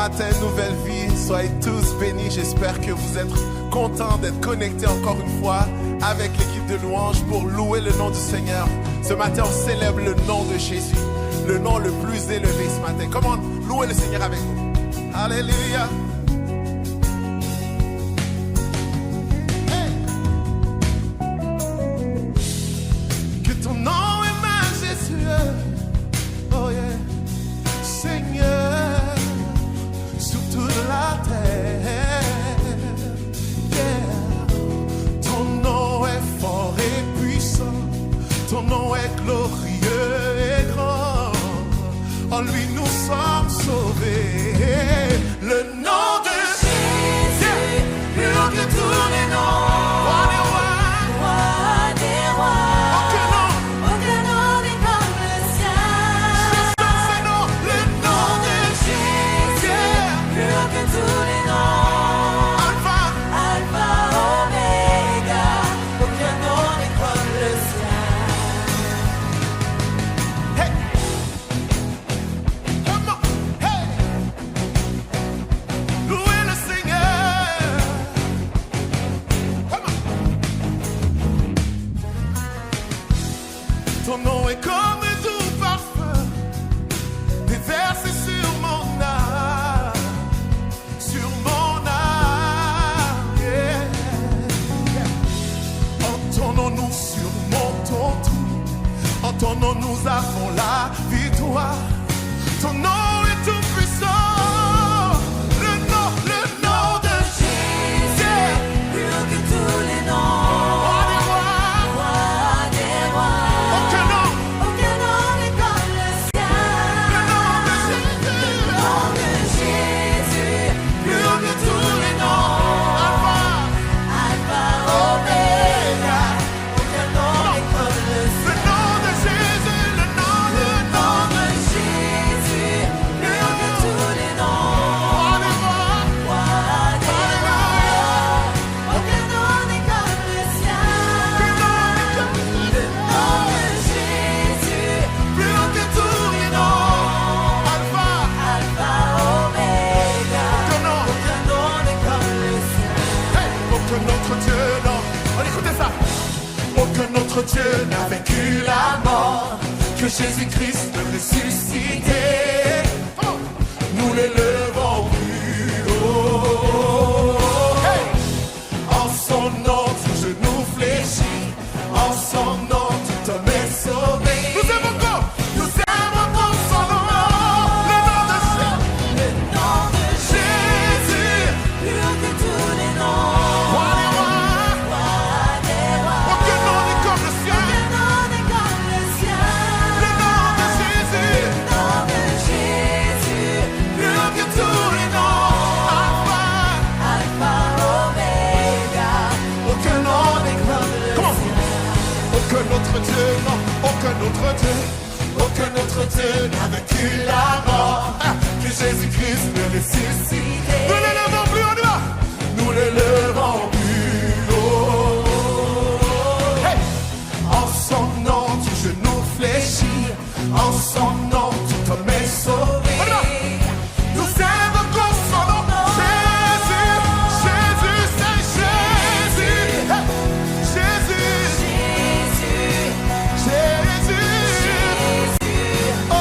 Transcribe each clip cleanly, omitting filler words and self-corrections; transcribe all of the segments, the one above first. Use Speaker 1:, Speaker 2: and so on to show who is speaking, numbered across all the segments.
Speaker 1: matin, nouvelle vie. Soyez tous bénis. J'espère que vous êtes contents d'être connectés encore une fois avec l'équipe de louanges pour louer le nom du Seigneur. Ce matin, on célèbre le nom de Jésus, le nom le plus élevé ce matin. Comment louer le Seigneur avec nous? Alléluia. Hey. Que ton nom est majestueux. Oh yeah. Seigneur, sur toute la terre, yeah. Ton nom est fort et puissant, ton nom est glorieux et grand, en lui nous sommes sauvés. Le nom de Jésus, plus haut que tous les noms. Roi des rois, roi des rois. Aucun nom n'est comme le sien. Le nom de Jésus, plus haut que tous les noms. Alpha, Alpha, Oméga. Aucun nom n'est comme le sien. Hey, come on, hey. Louez le Seigneur. Come on. Ton nom est comme un doux parfum déversé sur mon âme, yeah, yeah. Entendons-nous, surmontons tout. Entendons, nous avons la victoire. Ton nom est tout puissant. Le nom de Jésus, plus haut que tous les noms. Roi des rois, roi des rois. Aucun nom n'est comme le sien. Le nom de Jésus, plus haut que tous les noms. Alpha, Alpha, Oméga. Aucun nom n'est comme le sien. Le nom de Jésus, le nom de Jésus, plus haut que tous les noms. Roi des rois, roi des rois. Aucun nom n'est comme le sien. Le nom de Jésus, plus haut que tous les noms. Alpha, Alpha, Oméga. Aucun nom n'est comme le sien. Hey, aucun autre Dieu, non. On écoutez ça. Aucun autre Dieu n'a vaincu la mort que Jésus-Christ le ressuscité. Nous l'élevons plus haut. Hey. En son nom, tout genou fléchit. En son nom, tout homme est sauvé. Nous invoquons son nom. Le nom de Jésus, plus haut que tous les noms. Roi des rois. Aucun nom n'est comme le sien. Le nom de Jésus, plus haut que tous les noms. Alpha, Alpha, Oméga. Aucun nom n'est comme le sien. Aucun autre Dieu, non, aucun autre Dieu. Aucun autre Dieu n'a vaincu la mort que Jésus-Christ le ressuscité. Nous l'élevons plus haut, on y va. Nous l'élevons plus haut. Hey. En son nom, tout genou fléchit. En son nom, tout homme est sauvé. On y va. Nous invoquons son nom. Jésus, Jésus, c'est Jésus. Hey. Jésus, Jésus. Oh,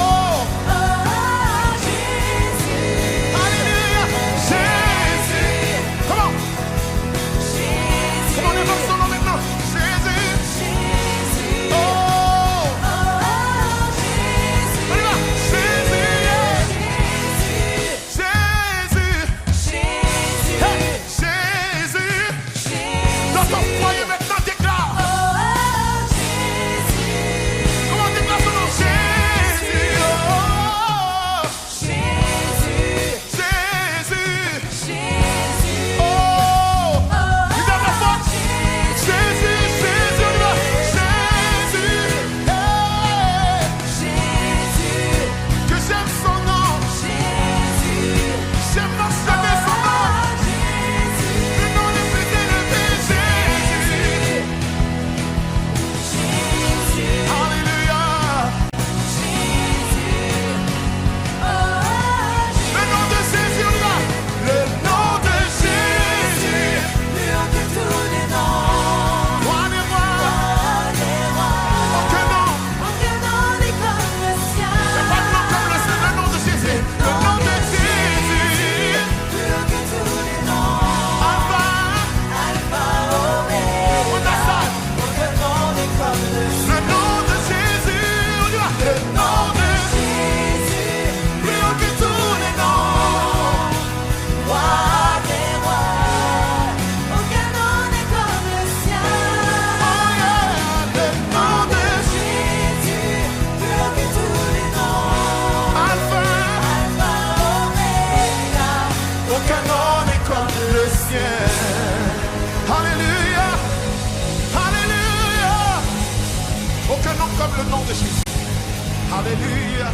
Speaker 1: comme le nom de Jésus. Alléluia.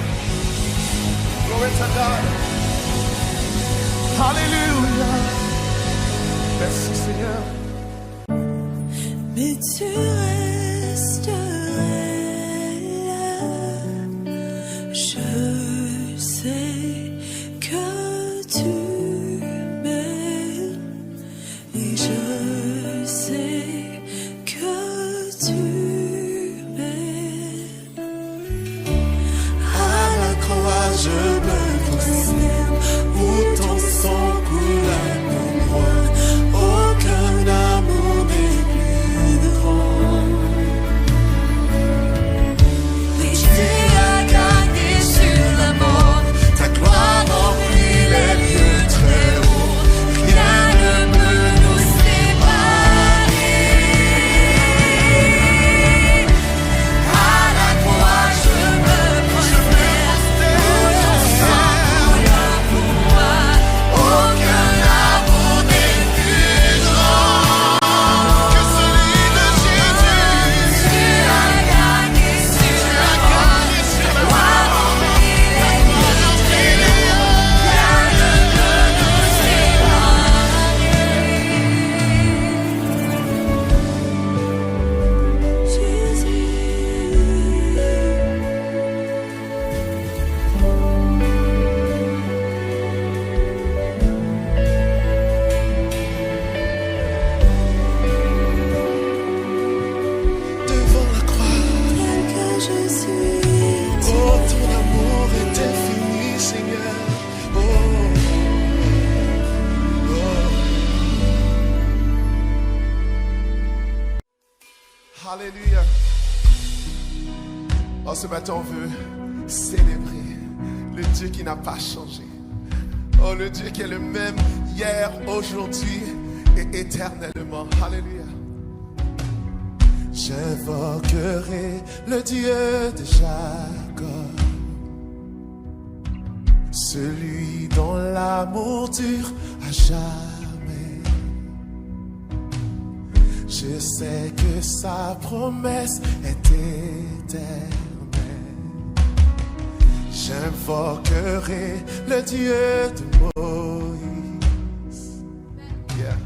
Speaker 1: Glory to God. Alléluia. Merci Seigneur.
Speaker 2: Mais tu resterais là. Je sais que tu m'aimes et je sais que tu m'aimes.
Speaker 1: À la croix je me prosterne où ton sang coula pour moi. Aucun amour n'est plus grand.
Speaker 2: Oui, tu as gagné sur la mort.
Speaker 1: Ta gloire remplit les lieux très hauts. Rien ne peut nous séparer.
Speaker 2: À la croix, je me prosterne. Où ton sang coula pour moi.
Speaker 1: Aucun amour n'est plus grand que celui de Jésus.
Speaker 2: Tu as gagné sur la mort.
Speaker 1: Gagné sur la
Speaker 2: Toi remplis les lieux très hauts. Rien ne peut nous séparer. Jésus.
Speaker 1: devant la croix.
Speaker 2: Tel que je suis,
Speaker 1: Oh, ton amour est infini, Seigneur. Oh, oh. Alléluia. Oh, ce matin, on veut célébrer le Dieu qui n'a pas changé. Oh, le Dieu qui est le même hier, aujourd'hui et éternellement. Alléluia. J'invoquerai le Dieu de Jacob, celui dont l'amour dure à jamais. Je sais que sa promesse est éternelle. J'invoquerai le Dieu de Moïse, yeah.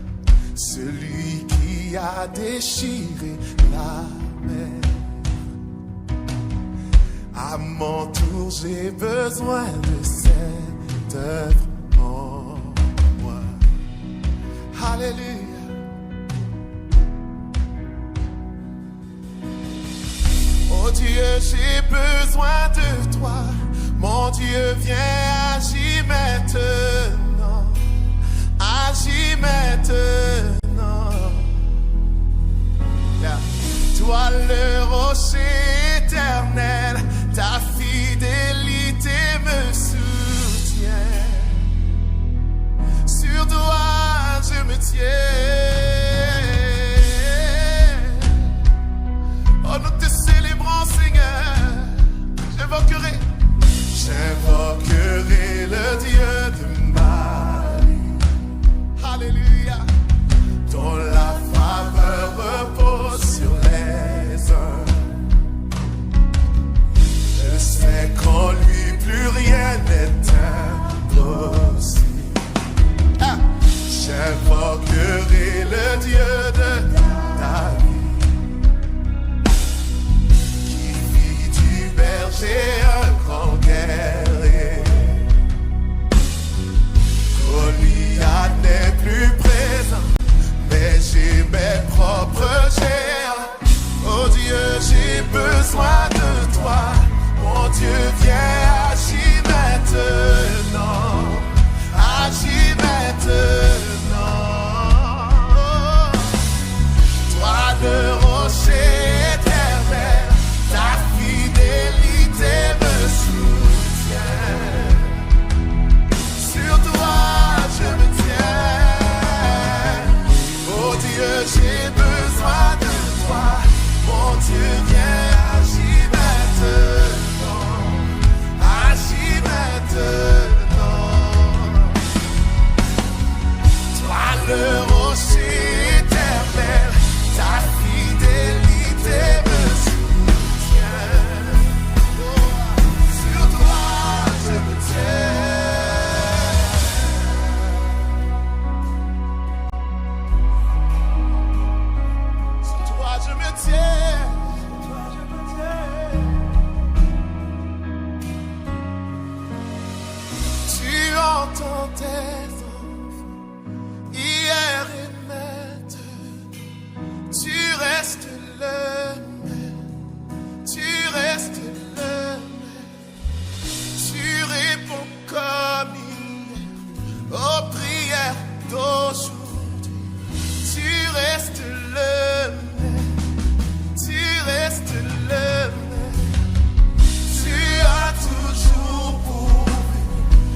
Speaker 1: Celui qui a déchiré la mer. À mon tour, j'ai besoin de cette œuvre en moi. Alléluia. Oh Dieu, j'ai besoin de toi. Mon Dieu, viens, agis maintenant. Agis maintenant. Yeah. Toi le rocher éternel, ta fidélité me soutient. Sur toi je me tiens. Oh, nous te célébrons, Seigneur. J'invoquerai le Dieu de Marie. Alléluia. Dont la faveur repose sur les uns sont tes enfants, hier et maintenant. Tu restes le même, tu restes le même. Tu réponds comme hier aux prières d'aujourd'hui. Tu restes le même, tu restes le même. Tu as toujours pourvu,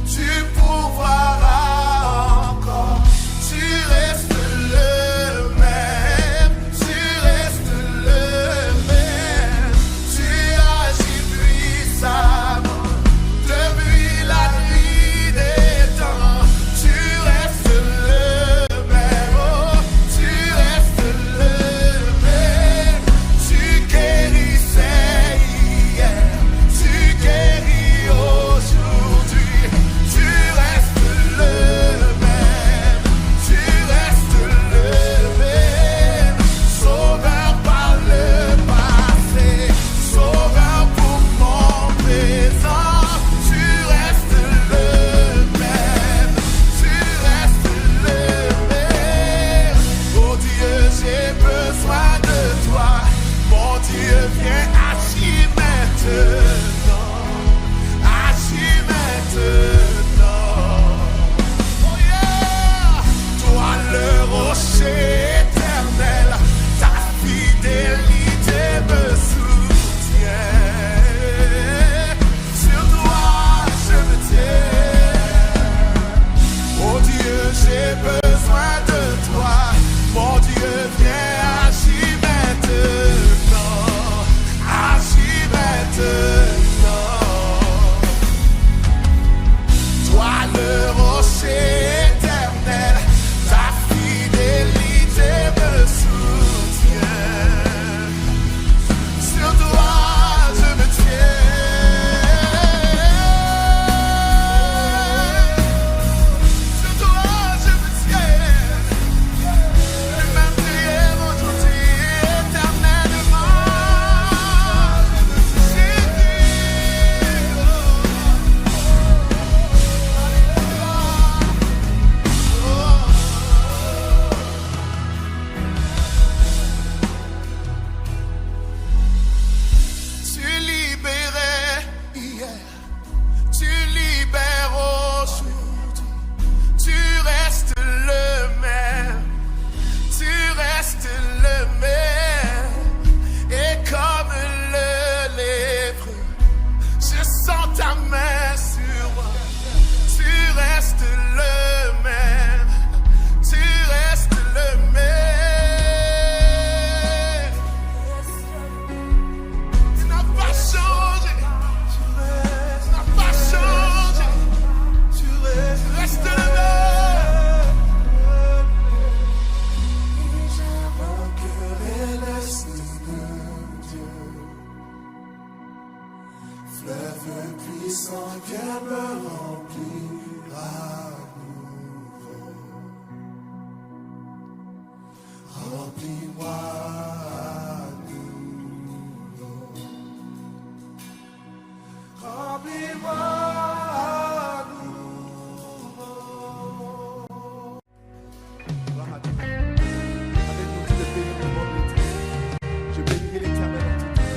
Speaker 1: tu pourvoiras encore. Tu restes le même, tu restes le même. Tu agis puissamment depuis la nuit des temps. Tu restes le même, oh, tu restes le même. Tu guérissais hier, tu guéris aujourd'hui. Tu restes le même, tu restes le même. Sauveur par le passé, sauveur pour mon présent. Tu restes le même, tu restes le même. Oh Dieu, j'ai besoin de toi. Mon Dieu, viens agir maintenant. Agis maintenant. Oh yeah! Toi le rocher éternel, ta fidélité me soutient. Sur toi je me tiens. Oh Dieu, j'ai besoin de toi. Mon Dieu, viens agir maintenant. Agis maintenant. Toi le rocher éternel, ta fidélité me soutient. Sur toi je me tiens. Sur toi je me tiens. Le même prière aujourd'hui, éternellement. Tu libérais hier, tu libères aujourd'hui. Tu restes le même, tu restes le même. Et comme le lépreux, je sens ta main sur moi. Tu restes le même, tu restes le même. Tu n'as pas changé, tu n'as pas changé, tu restes le même. Et j'invoquerai l'Esprit de Dieu, fleuve puissant qui me remplira nouveau. Remplis-moi nouveau. Remplis-moi nouveau. Gloire à Dieu. Avec nous tous les bénis du monde entier. Je bénirai l'Éternel en tout temps.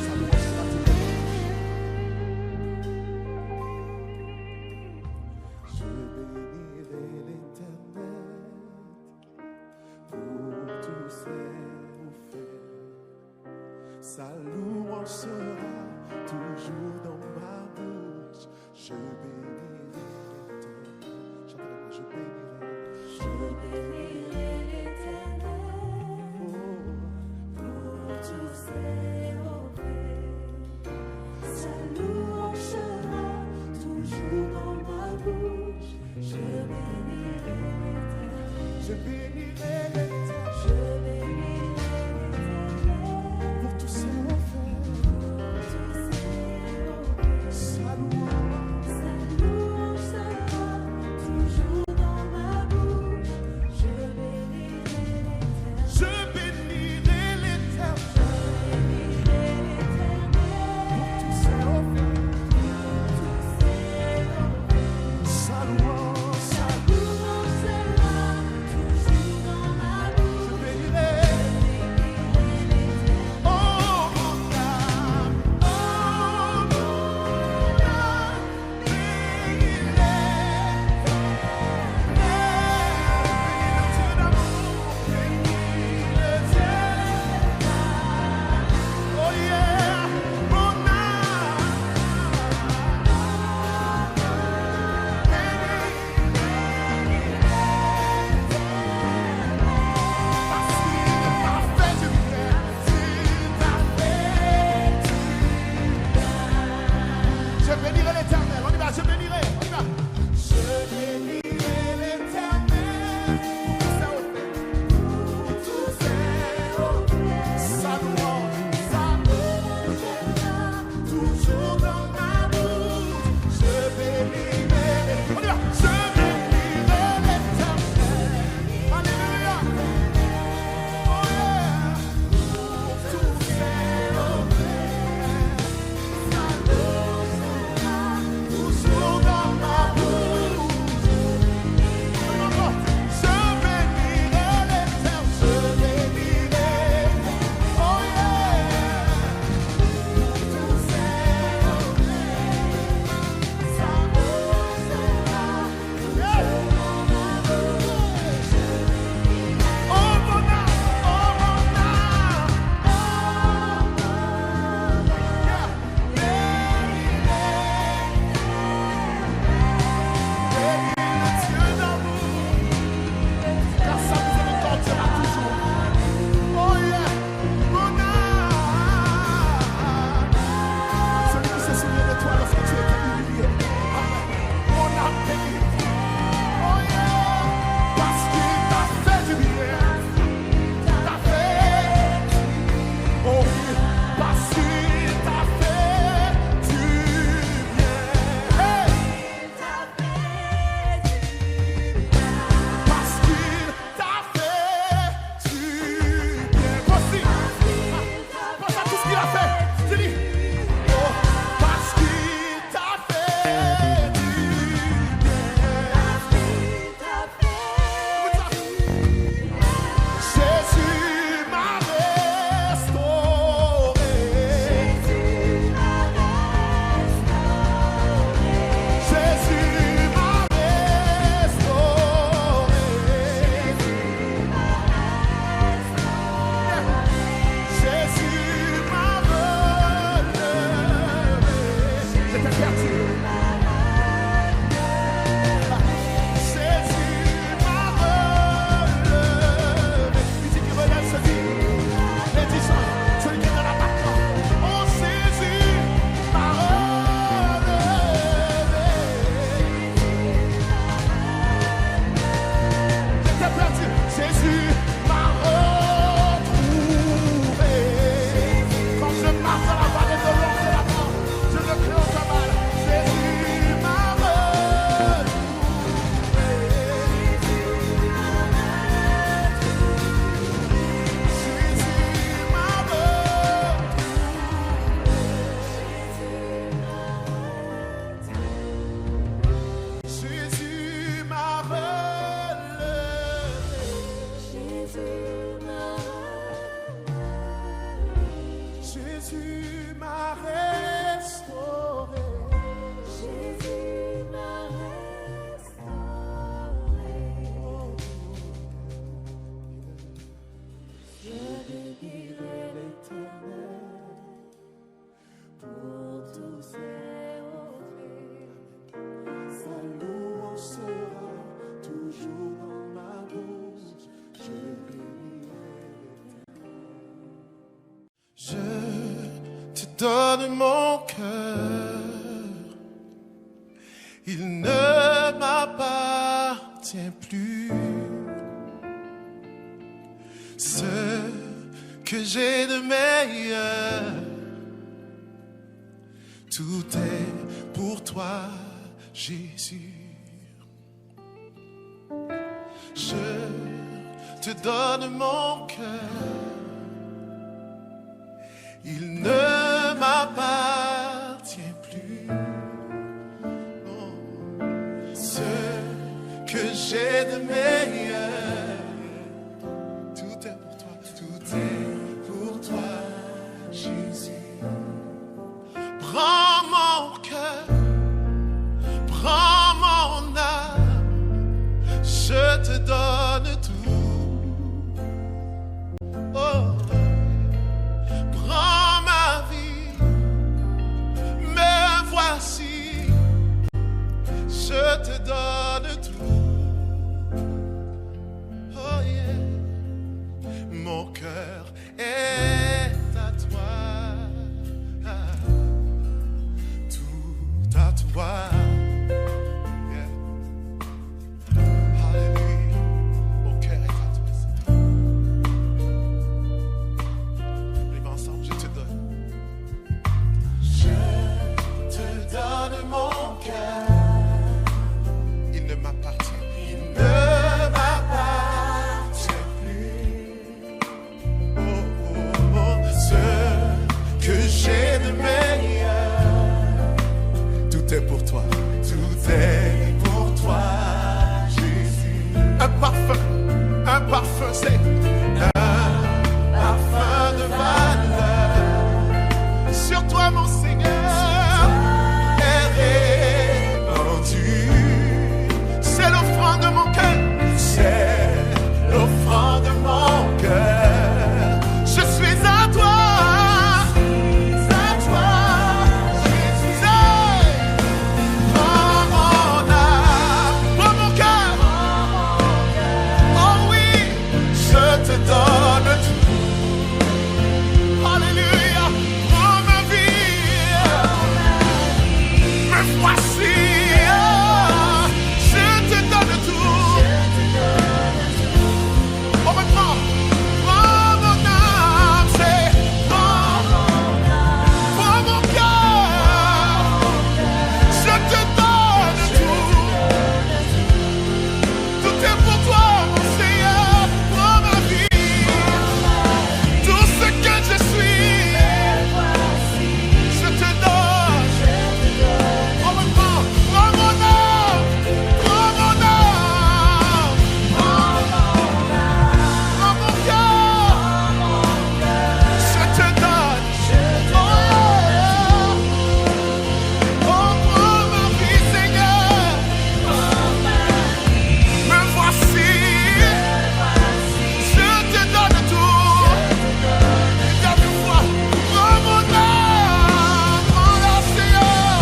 Speaker 1: Sa louange sera éternelle. Je bénirai l'Éternel pour tous ses faits. Sa louange sera toujours dans ma bouche. Je bénirai l'Éternel. Chantez-le-moi, je bénirai. Je bénirai l'Éternel pour tous ses
Speaker 2: Sa louange sera toujours dans ma bouche. Je bénirai l'Éternel.
Speaker 1: Je bénirai l'Éternel
Speaker 2: Je bénirai l'Éternel
Speaker 1: pour tous ses faits.
Speaker 2: pour tous ses
Speaker 1: Sa louange
Speaker 2: Sa louange sera toujours dans ma bouche. Je
Speaker 1: donne mon cœur. Il ne m'appartient plus. Ce que j'ai de meilleur, tout est pour toi, Jésus. Je te donne mon cœur. Il ne m'appartient plus. Oh. Ce que j'ai de meilleur, tout est pour toi, tout est pour toi, Jésus. Prends mon cœur, prends mon âme, je te donne tout. Oh. Prends ma vie, me voici, je te donne tout. Oh yeah, mon cœur est à toi, tout à toi. Yeah. Alléluia, mon cœur est à toi, Seigneur. Les mains ensemble, je te donne. Je te donne mon cœur. Il ne m'appartient plus. Il ne m'appartient plus. Oh, oh, oh. Ce que j'ai de meilleur, tout est pour toi. Tout est pour toi, Jésus. Un parfum, c'est un parfum de valeur. Sur toi, mon Seigneur, est répandu. C'est l'offrande de mon cœur. C'est l'offrande de mon cœur. Je suis à toi. À toi, Jésus. Prends mon âme, prends mon cœur. Oh oui, je te donne tout. Alléluia. Prends ma vie, me voici. Oh, je te donne tout. On reprend. Prends mon âme, c'est prends mon cœur. Je te donne tout. Tout est pour toi, mon Seigneur. Prends ma vie, tout ce que je suis, je te donne. On reprend. Prends mon âme, prends mon âme, prends mon cœur, je te donne. Oh, prends ma vie, Seigneur, me voici, je te donne tout. Dernière fois, prends mon âme, Seigneur,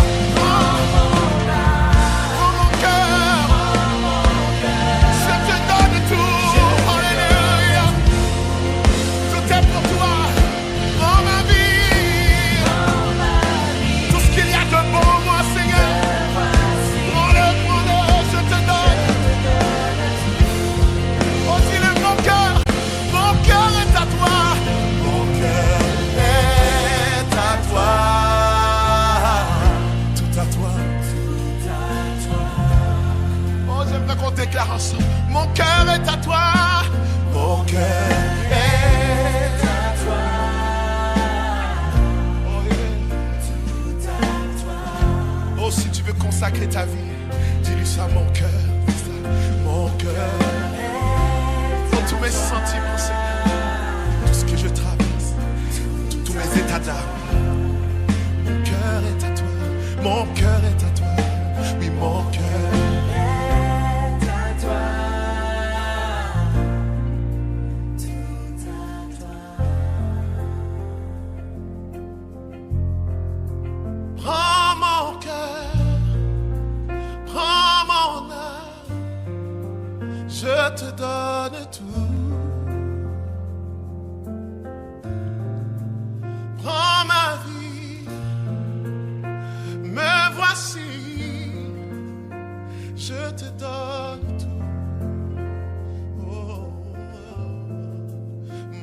Speaker 1: prends mon cœur, je te donne tout. Alléluia, tout est pour toi. Prends ma vie, tout ce qu'il y a de bon en moi, Seigneur. Prends-le, je te donne. Oh, dis-le, mon cœur est à toi. Mon cœur est à toi. Tout à toi. Oh, j'aimerais qu'on déclare ensemble. Mon cœur est à toi. Mon cœur est à toi. Oh, yeah. Oh, si tu veux consacrer ta vie, dis-lui ça, mon cœur. Mon cœur. Oh, tous mes sentiments, Seigneur. Tout ce que je traverse. Tous mes états d'âme. Mon cœur est à toi. Mon cœur est à toi. Oui, mon cœur. Prends mon cœur, prends mon âme, je te donne tout. Prends ma vie, je te donne tout. Oh,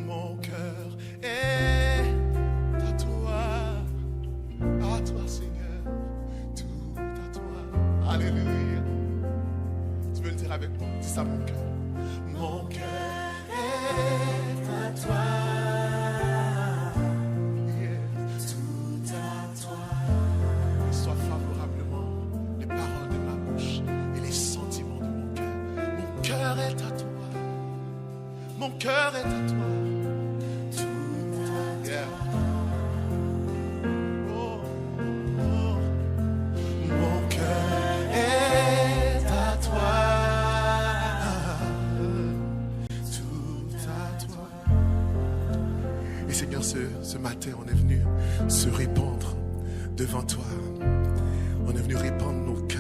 Speaker 1: mon cœur est à toi Seigneur, tout à toi. Alléluia. Tu peux le dire avec moi, dis ça mon cœur. Mon cœur est à toi. Tout à toi. Sois favorablement les paroles de ma bouche et les sentiments de mon cœur. Mon cœur est à toi. Mon cœur est à toi. Tout à toi. Oh, oh. Mon cœur est à toi. Tout à toi. Et Seigneur, ce matin, on est venu se répandre devant toi. On est venu répandre nos cœurs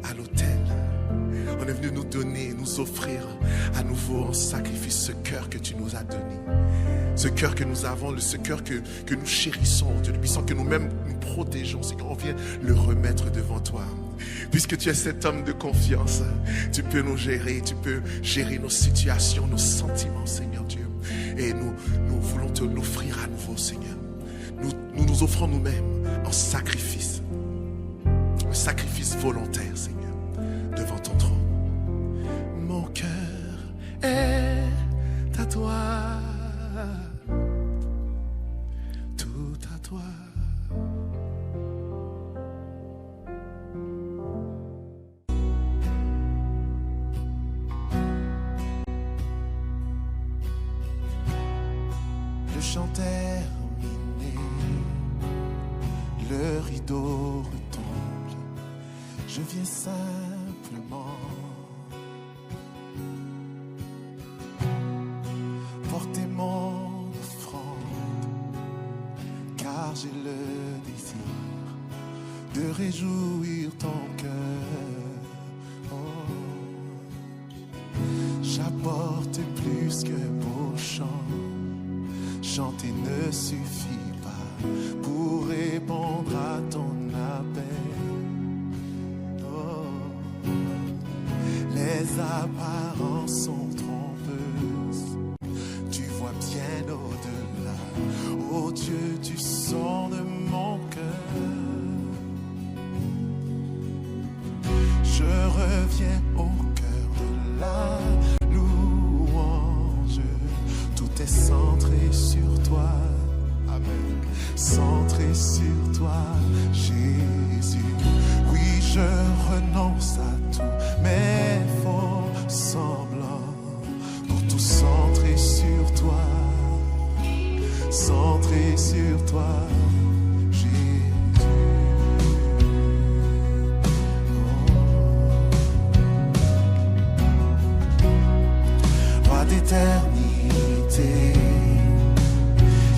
Speaker 1: à l'autel. On est venu nous donner, nous offrir à nouveau en sacrifice ce cœur que tu nous as donné. Ce cœur que nous avons, ce cœur que nous chérissons, Dieu puissant, que nous-mêmes nous protégeons. Seigneur, on vient le remettre devant toi. Puisque tu es cet homme de confiance, tu peux nous gérer, tu peux gérer nos situations, nos sentiments, Seigneur Dieu. Et nous voulons te l'offrir à nouveau, Seigneur. Nous offrons nous-mêmes en sacrifice. Un sacrifice volontaire, Seigneur, devant ton trône. Mon cœur est à toi. Tout à toi. Le chant terminé, le rideau retombe, je viens simplement porter mon offrande, car j'ai le désir de réjouir ton cœur. Oh. J'apporte plus que beau chant. Chanter ne suffit pas pour répondre à ton appel. Oh. Les apparences sont trompeuses. Tu vois bien au-delà. Oh Dieu, tu sens de mon cœur. Je reviens au cœur de la louange. Tout est centré sur toi. Amen. Centré sur toi, Jésus. Oui, je renonce à tous mes faux semblants pour tout centrer sur toi. Centré sur toi, Jésus. Roi d'éternité,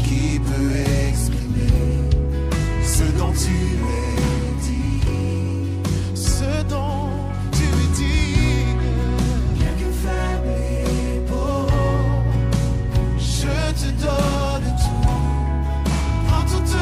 Speaker 1: qui peut exprimer ce dont tu es dit, ce dont tu es digne. Bien que faible et beau, je te donne tout, prends toute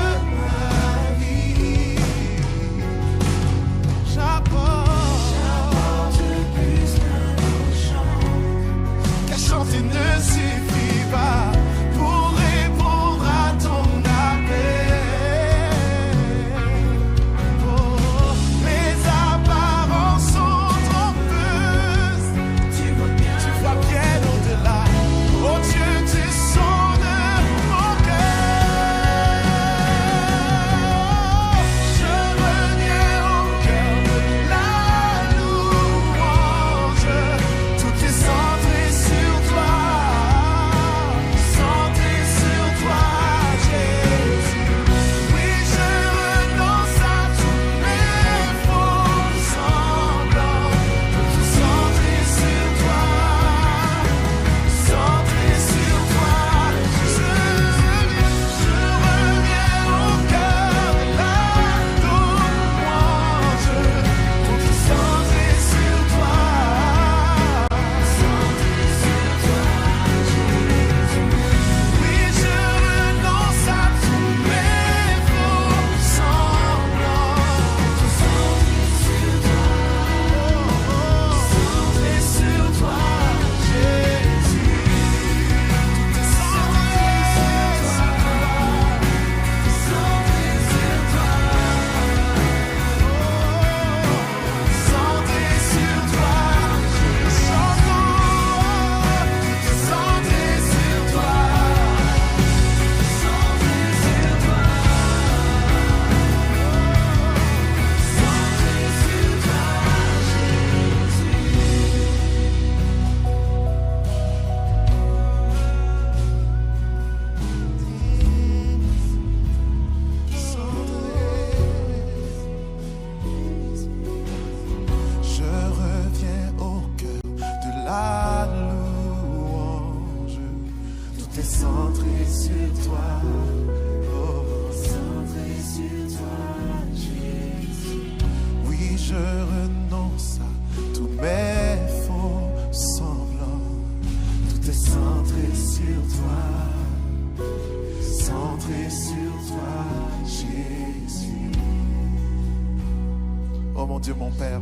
Speaker 3: Oh mon Dieu, mon Père,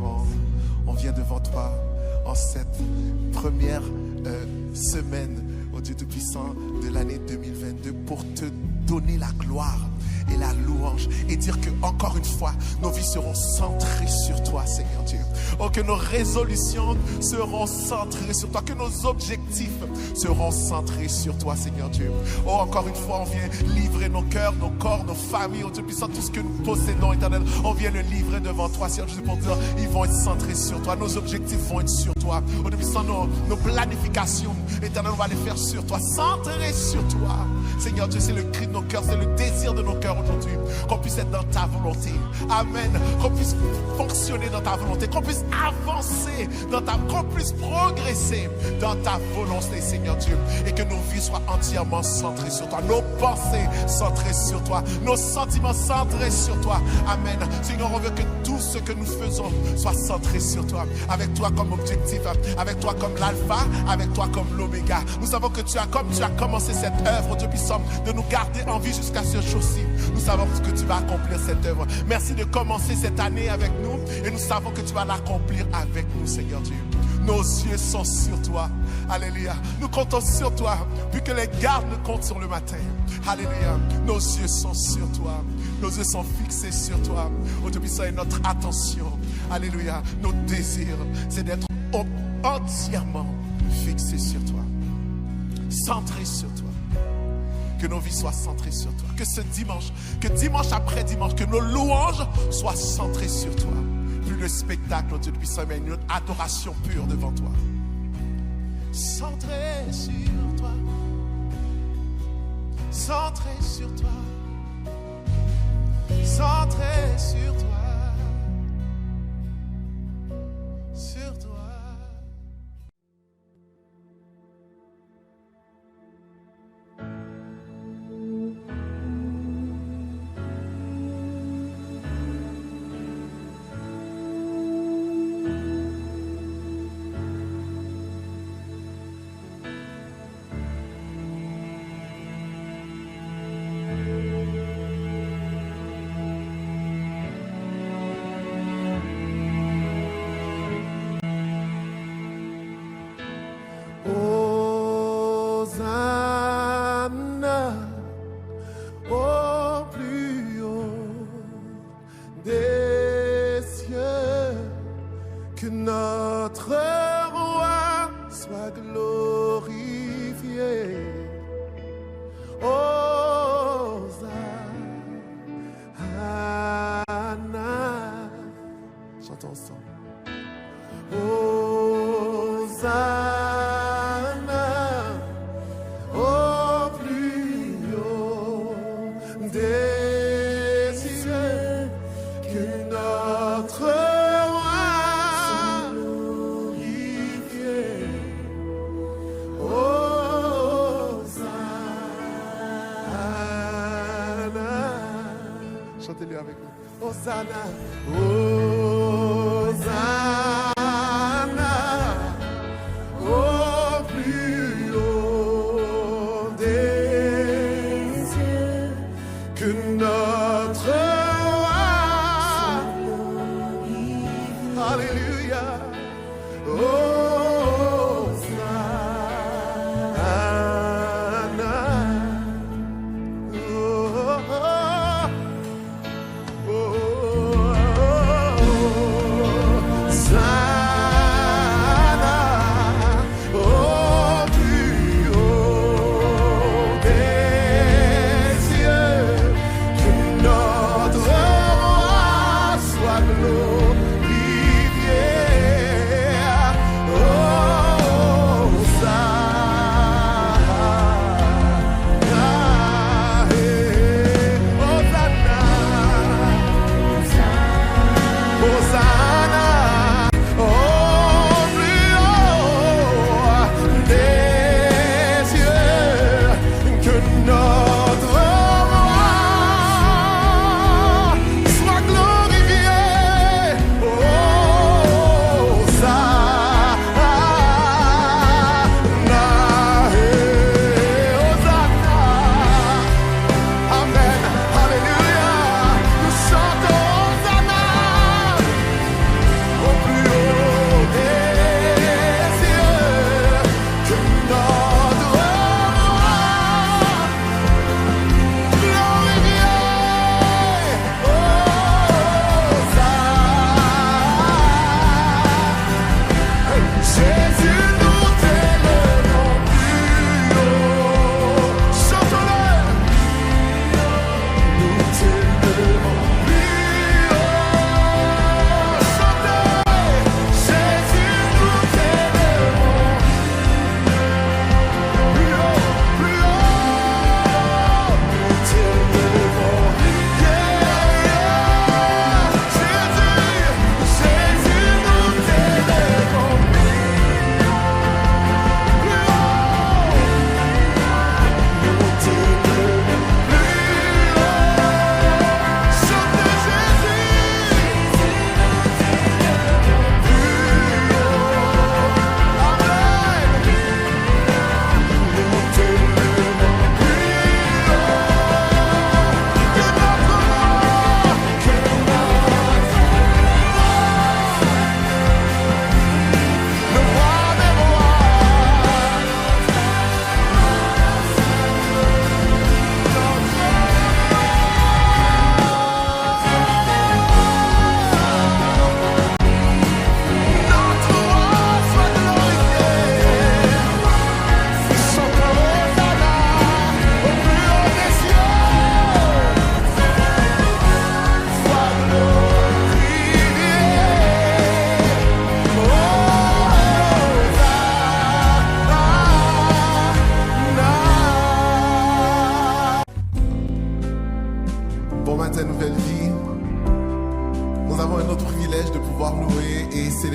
Speaker 3: on vient devant toi en cette première semaine, oh Dieu Tout-Puissant, de l'année 2022 pour te donner la gloire et la louange et dire que encore une fois nos vies seront centrées sur toi, Seigneur Dieu. Oh, que nos résolutions seront centrées sur toi, que nos objectifs seront centrés sur toi, Seigneur Dieu. Oh, encore une fois, on vient livrer nos cœurs, nos corps, nos familles, oh Dieu puissant, tout ce que nous possédons, Éternel, on vient le livrer devant toi, Seigneur Dieu, pour dire ils vont être centrés sur toi, nos objectifs vont être sur toi. Oh Dieu puissant, nos planifications, Éternel, on va les faire sur toi, centrés sur toi. Seigneur Dieu, c'est le cri de nos cœurs, c'est le désir de nos cœurs aujourd'hui, qu'on puisse être dans ta volonté. Amen. Qu'on puisse fonctionner dans ta volonté, qu'on puisse avancer qu'on puisse progresser dans ta volonté, Seigneur Dieu, et que nos vies soient entièrement centrées sur toi, nos pensées centrées sur toi, nos sentiments centrés sur toi. Amen. Seigneur, on veut que tout ce que nous faisons soit centré sur toi, avec toi comme objectif, avec toi comme l'alpha, avec toi comme l'oméga. Nous savons que comme tu as commencé cette œuvre, Dieu puissant, de nous garder en vie jusqu'à ce jour-ci. Nous savons que tu vas accomplir cette œuvre. Merci de commencer cette année avec nous et nous savons que tu vas l'accomplir avec nous, Seigneur Dieu. Nos yeux sont sur toi. Alléluia. Nous comptons sur toi, vu que les gardes nous comptent sur le matin. Alléluia. Nos yeux sont sur toi. Nos yeux sont fixés sur toi. Oh Dieu puissant, et notre attention, alléluia, nos désirs, c'est d'être entièrement fixés sur toi, centrés sur toi. Que nos vies soient centrées sur toi. Que ce dimanche, que dimanche après dimanche, que nos louanges soient centrées sur toi. Plus le spectacle, Dieu puissant, mais une adoration pure devant toi. Centré sur toi. Centré sur toi. Centré sur toi. Sur toi. Chantez-le avec nous. Hosanna, Hosanna, au plus haut des cieux, que notre roi, alléluia, glorifié.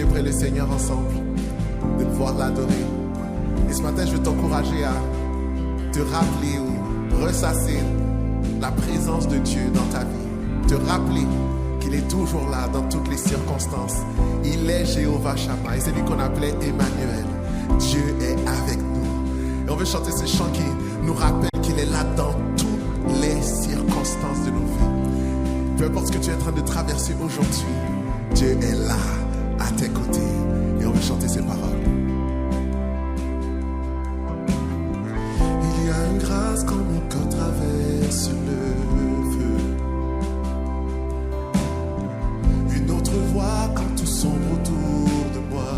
Speaker 3: célébrer le Seigneur ensemble, de pouvoir l'adorer. Et ce matin, je veux t'encourager à te rappeler ou ressasser la présence de Dieu dans ta vie. Te rappeler qu'il est toujours là dans toutes les circonstances. Il est Jéhovah Shammah et c'est lui qu'on appelait Emmanuel. Dieu est avec nous. Et on veut chanter ce chant qui nous rappelle qu'il est là dans toutes les circonstances de nos vies. Peu importe ce que tu es en train de traverser aujourd'hui, Dieu est là à tes côtés. Et on veut chanter ces paroles. Il y a une grâce quand mon cœur traverse le feu. Une autre voix quand tout sombre autour de moi.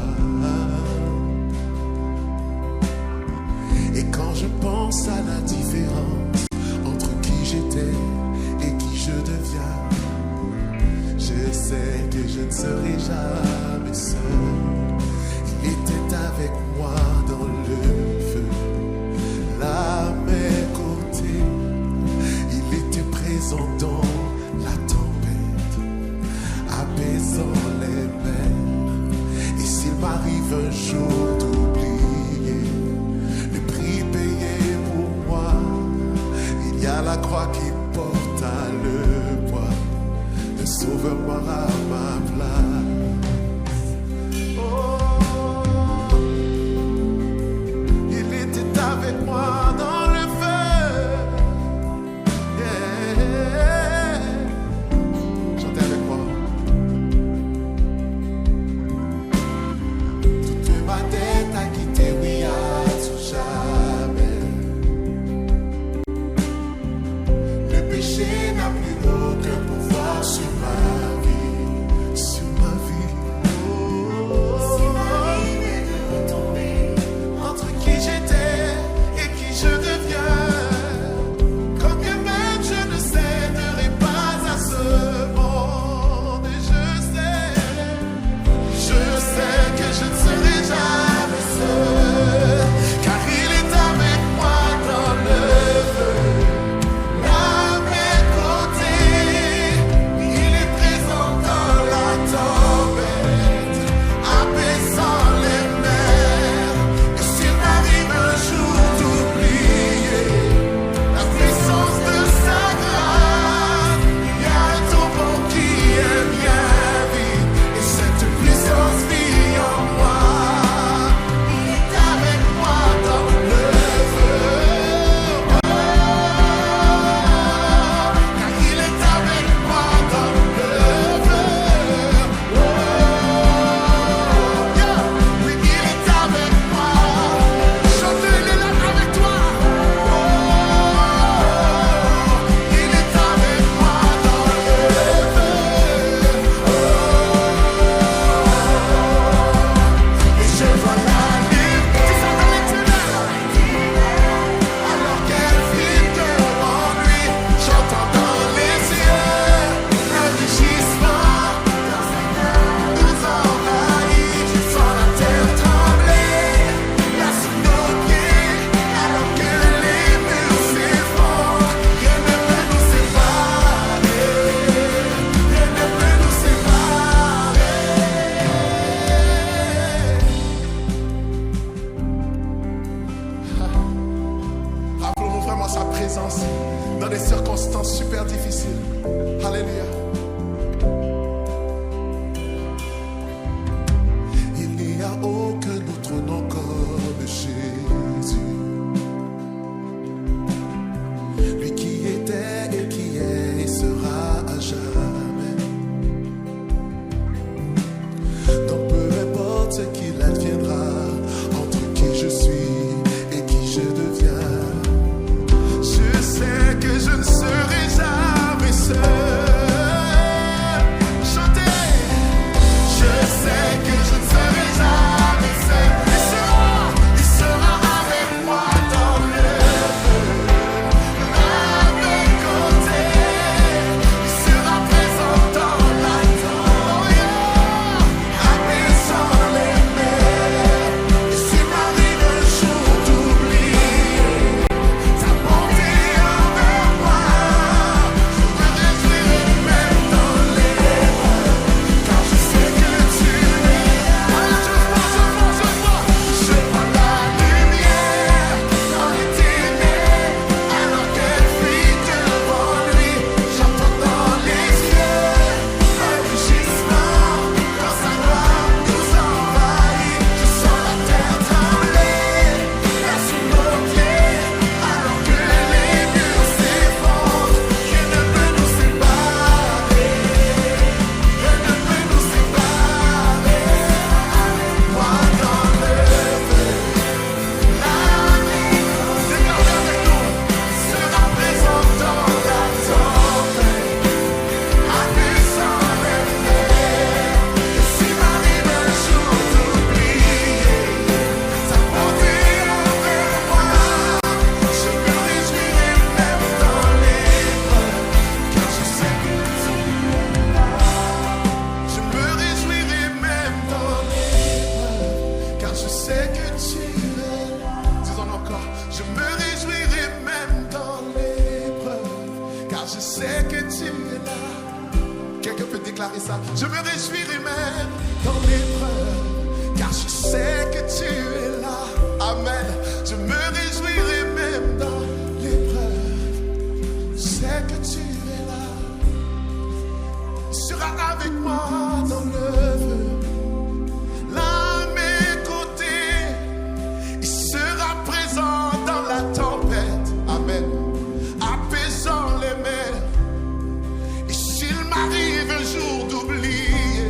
Speaker 3: Et quand je pense à la différence entre qui j'étais et qui je deviens, je sais que je ne serai jamais seul. Il était avec moi dans le feu, là à mes côtés. Il était présent dans la tempête, apaisant les mers. Et s'il m'arrive un jour d'oublier le prix payé pour moi, il y a la croix qui porte à le poids de sauveur mort à ma place. Oh, il était avec moi dans le feu. Yeah. Chantez avec moi. Toute ma tête a quitté, oui, à tout jamais. Le péché n'a plus aucun pouvoir sur ma vie. ça. Je me réjouirai même dans l'épreuve, car je sais que tu es là. Amen. Je me réjouirai même dans l'épreuve. Je sais que tu es là. Tu seras avec moi dans le feu. Là à mes côtés, il sera présent dans la tempête. Amen. Apaisant les mers. Et s'il m'arrive un jour d'oublier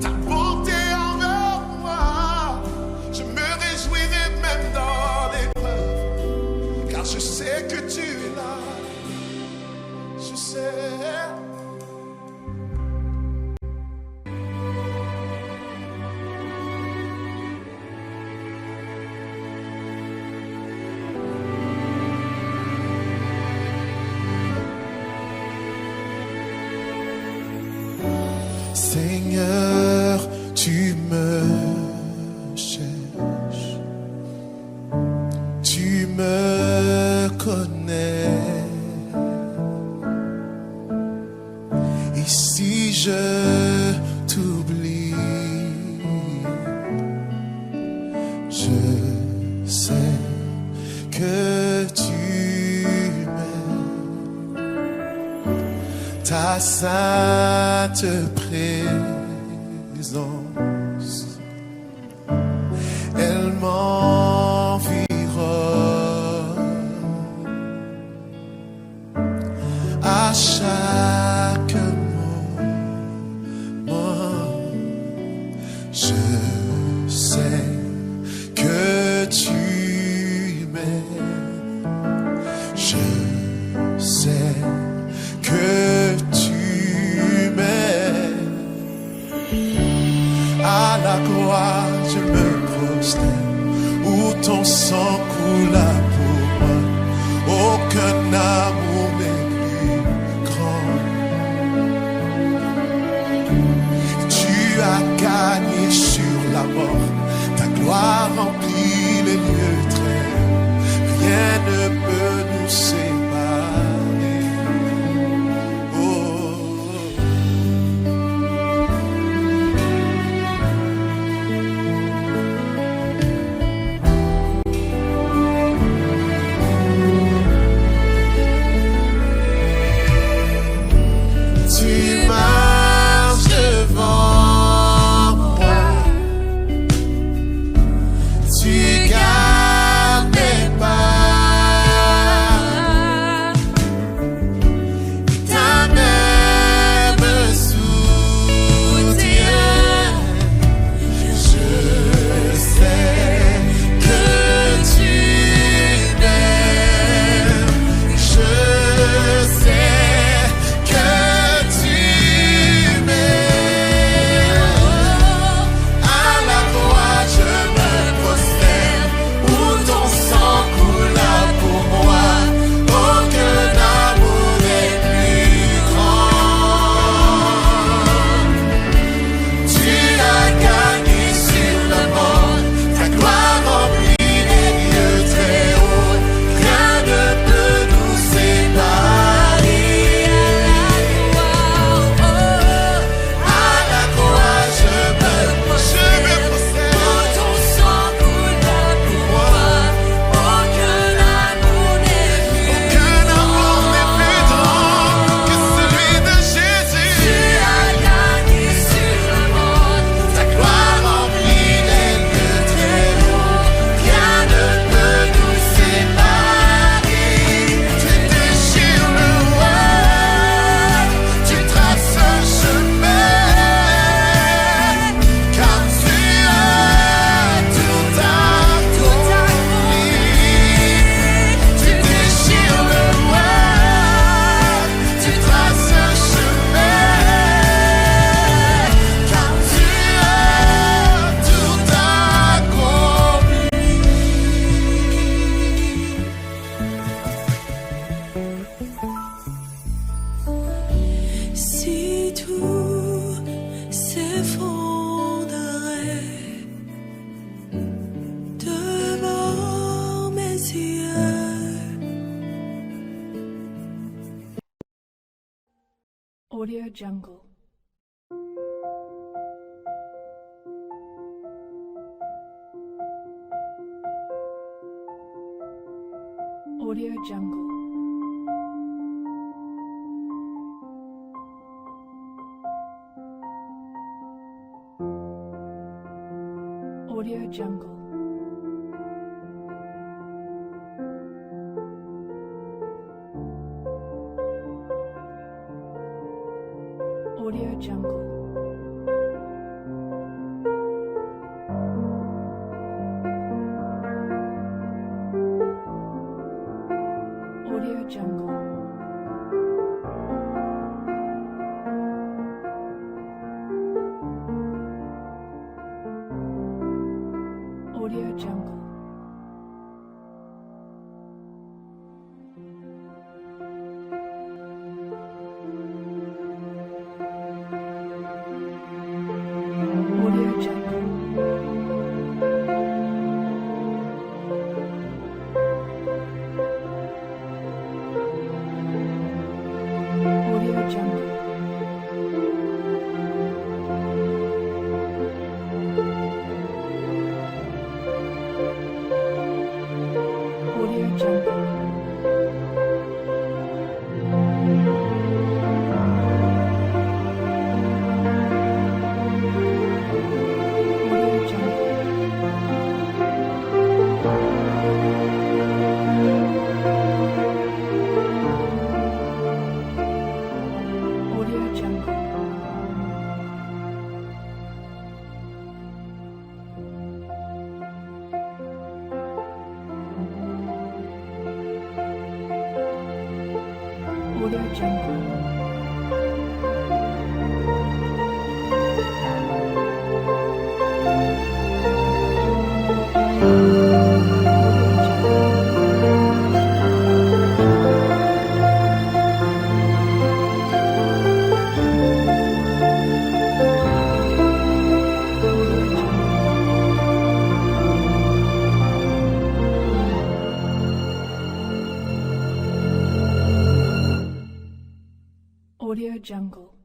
Speaker 3: ta bonté envers moi, je me réjouirai même dans l'épreuve, car je sais que tu es là. Je sais. Seigneur, tu me cherches, tu me connais. Et si je t'oublie, je sais que tu m'aimes. Ta sainte présence, elle m'environne. À chaque moment, je sais que tu m'aimes. Je sais que tu m'aimes. À la croix, je me prosterne, où ton sang coula pour moi. Aucun amour n'est plus grand. Tu as gagné sur la mort, ta gloire remplit les lieux très hauts. Rien ne peut nous séparer.
Speaker 4: Audio Jungle. Audio Jungle. Audio Jungle. Audio Jungle. Audio Jungle. Audio Jungle. Audio Jungle. Audio Jungle. Audio Jungle. Audio Jungle. Audio Jungle. Audio Jungle. Audio Jungle.